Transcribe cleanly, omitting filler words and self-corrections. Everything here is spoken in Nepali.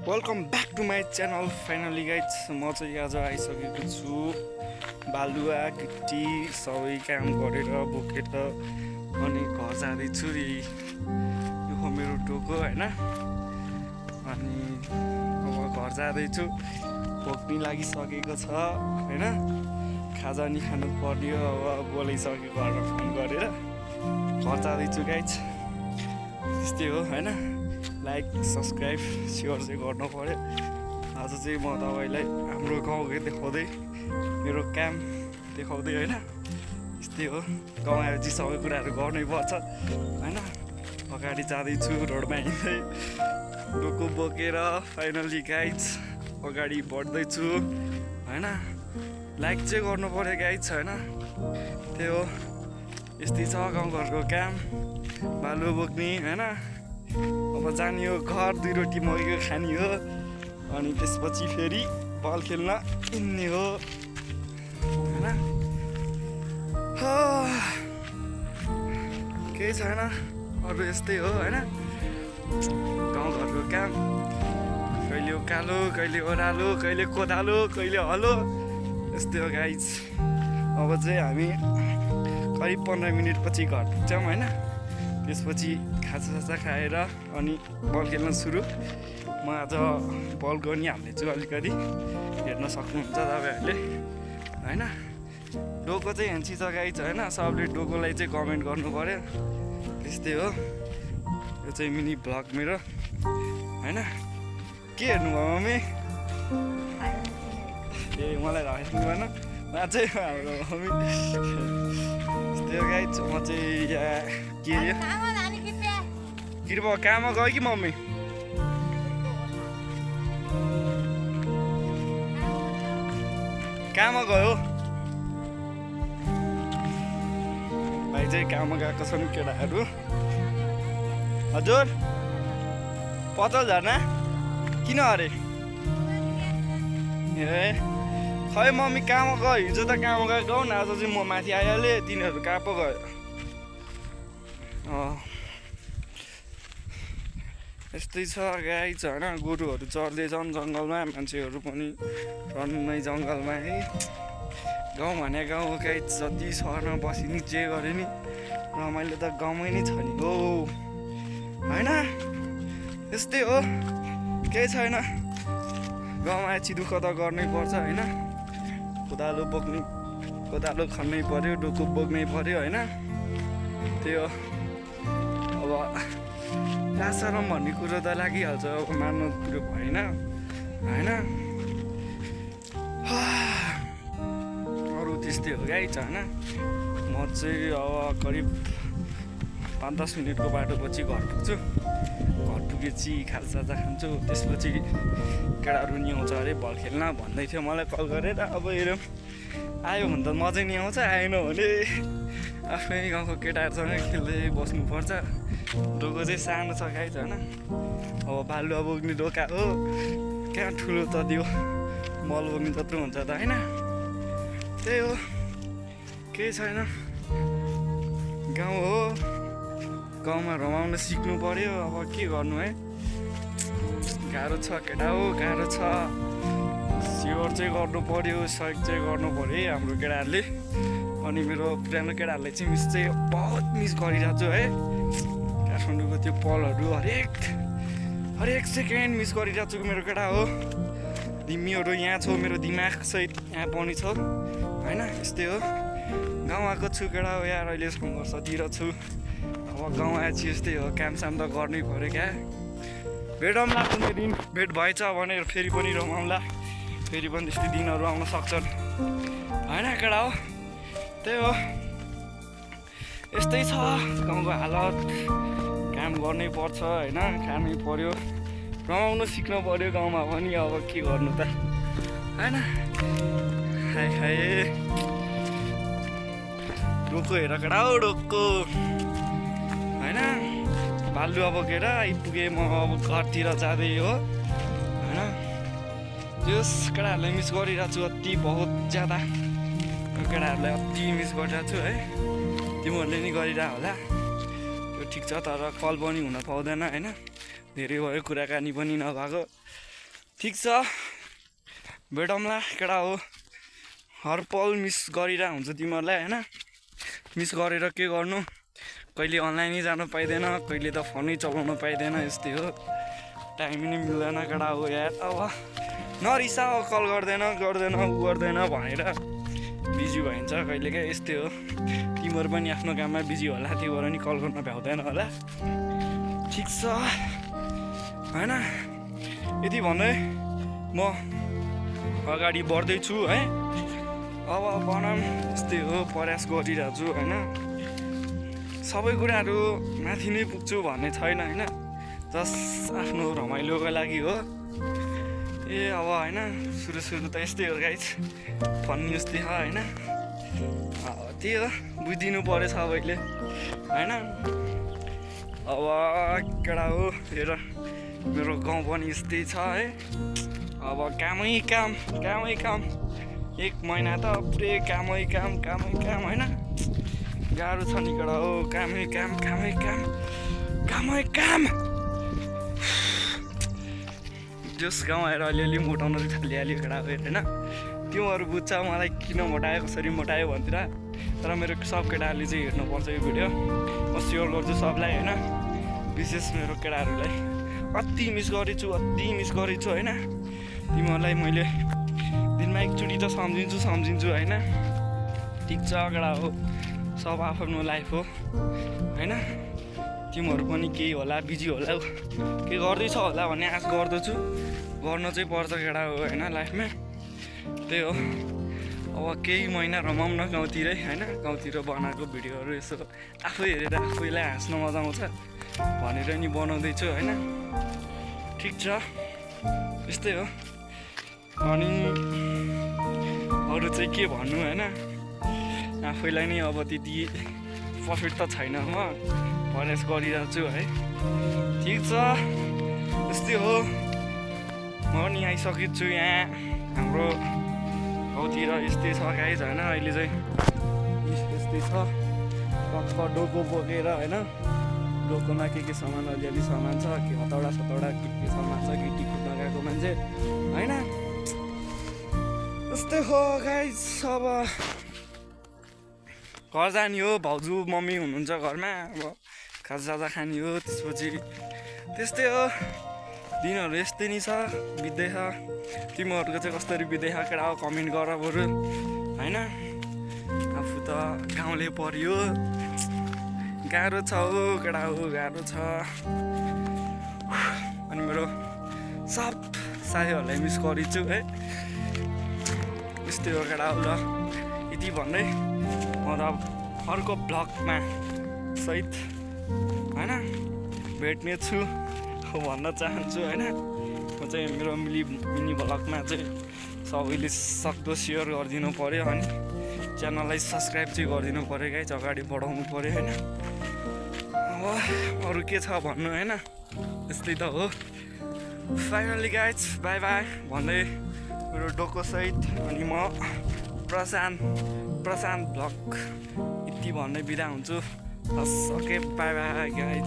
Welcome back to my channel. Finally guys म चाहिँ आज आइसकेको छु। बालुवा गिट्टी सबै काम गरेर बोकेर अनि घर जाँदैछु। यो हो मेरो टोको होइन। अनि अब घर जाँदैछु। बोक्नै लागिसकेको छ होइन। खाजा नि खानु पर्यो। अब बोलाइसक्यो घरमा फोन गरेर घर जाँदैछु गाइज। त्यस्तै हो होइन। लाइक सब्सक्राइब सेयर चाहिँ गर्नु पऱ्यो। आज चाहिँ म तपाईँलाई हाम्रो गाउँकै देखाउँदै मेरो काम देखाउँदै होइन। यस्तै हो, गाउँ आएपछि सबै कुराहरू गर्नै पर्छ होइन। अगाडि जाँदैछु रोडमा हिँड्दै डोको बोकेर। फाइनली गाइज अगाडि बढ्दैछु होइन। लाइक चाहिँ गर्नु पऱ्यो गाइज होइन। त्यही हो, यस्तै छ गाउँघरको काम। बालु बोक्ने होइन। अब जाने हो घर, 2 रोटी मगेको खाने हो। अनि त्यसपछि फेरि बल खेल्न हिँड्ने हो होइन। केही छैन अरू, यस्तै हो होइन। गाउँघरको काम, कहिले उकालो कहिले ओह्रालो कहिले कोदालो कहिले हलो, यस्तै हो गाइज। अब चाहिँ हामी करिब 15 मिनटपछि घर पुग्छौँ होइन। त्यसपछि खाजासाजा खाएर अनि बल खेल्न सुरु। म आज बल गनी हाल्दैछु अलिकति, हेर्न सक्नुहुन्छ तपाईँहरूले होइन। डोको चाहिँ हेन्सी छ गाइज होइन। सबले डोकोलाई चाहिँ कमेन्ट गर्नु पऱ्यो। त्यस्तै हो, यो चाहिँ मिनी भ्लग मेरो होइन। के हेर्नुभयो मम्मी? ए मलाई राख्नु भएन चाहिँ हाम्रो मम्मी। त्यस्तै हो गाइज। म चाहिँ यहाँ के अरे कृपा कहाँमा गयो कि मम्मी? कहाँमा गयो? भाइ चाहिँ कहाँमा गएको छन् केटाहरू। हजुर 50 जना किन अरे? ए खै मम्मी कहाँमा गयो? हिजो त कहाँमा गयो गाउँ न। आज चाहिँ म माथि आइहालेँ, तिनीहरू कहाँ पो गयो? यस्तै छ गाइज होइन। गोरुहरू चढ्दैछन् जङ्गलमा, मान्छेहरू पनि रन्मै जङ्गलमा है। गाउँ भने गाउँ गाइज, जति सहरमा बसी नि जे गरे नि रमाइलो त गाउँमै नै छ नि हो होइन। यस्तै हो, केही छैन। गाउँमा आएपछि दुःख त गर्नै पर्छ होइन। कोदालो बोक्ने, कोदालो खन्नै पर्यो, डोको बोक्नै पर्यो होइन। त्यही हो। अब लासारम भन्ने कुरो त लागिहाल्छ, अब मान्नु कुरो भएन होइन। अरू त्यस्तै हो गाइज होइन। म चाहिँ अब करिब 5-10 मिनटको बाटोपछि घर पुग्छु। घर पुगेपछि खाजासाजा खान्छु। त्यसपछि केटाहरू नि आउँछ अरे बल खेल्न भन्दै थियो मलाई कल गरेर। अब हेरौँ, आयो भने त मजै नि आउँछ, आएन भने आफ्नै गाउँको केटाहरूसँग खेल्दै बस्नुपर्छ। डोको चाहिँ सानो छ गाइज होइन। अब बालुवा बोक्ने डोका हो, कहाँ ठुलो त त्यो मल बोक्ने जत्रो हुन्छ त होइन। त्यही हो, केही छैन। गाउँ हो, गाउँमा रमाउन सिक्नु पर्यो। अब के गर्नु है, गाह्रो छ केटा हो, गाह्रो छ। सेयर चाहिँ गर्नु पर्यो, सहयोग चाहिँ गर्नु पर्यो है हाम्रो केटाहरूले। अनि मेरो पुरानो केटाहरूलाई चाहिँ मिस चाहिँ बहुत मिस गरिरहेको छु है। काठमाडौँको त्यो पलहरू हरेक सेकेन्ड मिस गरिरहेको छु मेरो केटा हो। तिमीहरू यहाँ छौ, मेरो दिमाग सहित यहाँ पनि छौ होइन। यस्तै हो, गाउँ आएको छु केटा हो यार, अहिले सङ्घर्षतिर छु। अब गाउँ आएपछि यस्तै हो, कामसाम त गर्नै पऱ्यो क्या। भेटौँला कुनै दिन, भेट भएछ भने फेरि पनि रमाउँला। फेरि पनि त्यस्तै दिनहरू आउन सक्छन् होइन केटा हो। त्यही हो, यस्तै छ गाउँको हालत। काम गर्नै पर्छ होइन, खानै पर्यो, रमाउनु सिक्नु पर्यो गाउँमा पनि। अब के गर्नु त होइन। खाए डोको हेर केटा हो, डोको होइन। बालुवा बोकेर आइपुगेँ म अब घरतिर जाँदै हो होइन। त्यस केटाहरूलाई मिस गरिरहेको छु अति बहुत ज्यादा। केटाहरूलाई अति मिस गरिरहेको छु है। तिमीहरूले नि गरिरह होला, त्यो ठिक छ। तर कल पनि हुन पाउँदैन होइन। धेरै भयो, कुराकानी पनि नभएको। ठिक छ भेटौँला केटा हो हर पल मिस गरिरहेको हुन्छ तिमीहरूलाई होइन मिस गरेर के गर्नु कहिले अनलाइनै जानु पाइँदैन कहिले त फोनै चलाउनु पाइँदैन यस्तै हो टाइम नै मिल्दैन केटा हो यार अब नरिसा कल गर्दैन उ गर्दैन भनेर बिजी भइन्छ कहिलेकाहीँ यस्तै हो तिमीहरू पनि आफ्नो काममा बिजी होला त्यही भएर नि कल गर्न भ्याउँदैन होला ठिक छ होइन यति भन्दै म अगाडि बढ्दैछु है अब बनाऊँ यस्तै हो प्रयास गरिरहेको छु होइन सबै कुराहरू माथि नै पुग्छु भन्ने छैन होइन जस्ट आफ्नो रमाइलोको लागि हो ए अब होइन सुरु त यस्तै हो गाइज फन्नी यस्तै छ होइन त्यही हो बुझिदिनु पऱ्यो सबैले होइन अब केटा हो हेर मेरो गाउँ पनि यस्तै छ है अब कामै काम एक महिना त पुरै कामै काम होइन गाह्रो छ नि केटा हो कामै काम जस गाउँ आएर अलिअलि मोटाउन थालिहाल्यो केटा हो होइन त्योहरू बुझ्छ मलाई किन मोटायो कसरी मोटायो भन्तिर तर मेरो सब केटाहरूले चाहिँ हेर्नुपर्छ यो भिडियो म सेयर गर्छु सबलाई होइन विशेष मेरो केटाहरूलाई अति मिस गरेछु होइन तिमीहरूलाई मैले दिनमा एकचोटि त सम्झिन्छु होइन ठिक छ केटा हो सब आफ्नो लाइफ हो होइन तिमीहरू पनि केही होला बिजी होला के गर्दैछ होला भन्ने आश गर्दछु गर्न चाहिँ पर्छ केटा हो होइन लाइफमा त्यही हो अब केही महिना रमाउँ न गाउँतिरै होइन गाउँतिर बनाएको भिडियोहरू यसो आफै हेरेर आफैलाई हाँस्न मजा आउँछ भनेर नि बनाउँदैछु होइन ठिक छ यस्तै हो अनि अरू चाहिँ के भन्नु होइन आफैलाई नै अब त्यति पर्फेक्ट त छैन म प्रयास गरिरहेको छु है ठिक छ यस्तै हो म नि आइसकेको छु यहाँ हाम्रो गाउँतिर यस्तै छ गाइज होइन अहिले चाहिँ यस्तै छ डोको बोकेर होइन डोकोमा के सामान अलिअलि सामान छ के हतौडा सतौडा के सामान छ गिटी कुद्न गएको मान्छे होइन यस्तै हो गाइज अब घर जाने हो भाउजू मम्मी हुनुहुन्छ घरमा अब खाजा खाने हो त्यसपछि त्यस्तै हो दिनहरू यस्तै नै छ बित्दैछ तिमीहरूको चाहिँ कसरी बित्दैछ केटा हो कमेन्ट गर बरु होइन आफू त गाउँले पर्यो गाह्रो छ हो केटा हो गाह्रो छ अनि मेरो सब साथीहरूलाई मिस गरिछु है यस्तै हो केटा हो ल यति भन्दै म त अर्को ब्लगमा सहित होइन भेट्ने छु भन्न चाहन्छु होइन म चाहिँ मेरो मिनी ब्लगमा चाहिँ सबैले सक्दो सेयर गरिदिनु पऱ्यो अनि च्यानललाई सब्सक्राइब चाहिँ गरिदिनु पऱ्यो गाइज अगाडि बढाउनु पऱ्यो होइन अब अरू के छ भन्नु होइन यस्तै त हो फाइनली गाइज बाई भन्दै मेरो डोकोसहित अनि म प्रशान्त ब्लग यति भन्दै बिदा हुन्छु हस् ओके बाई गाइज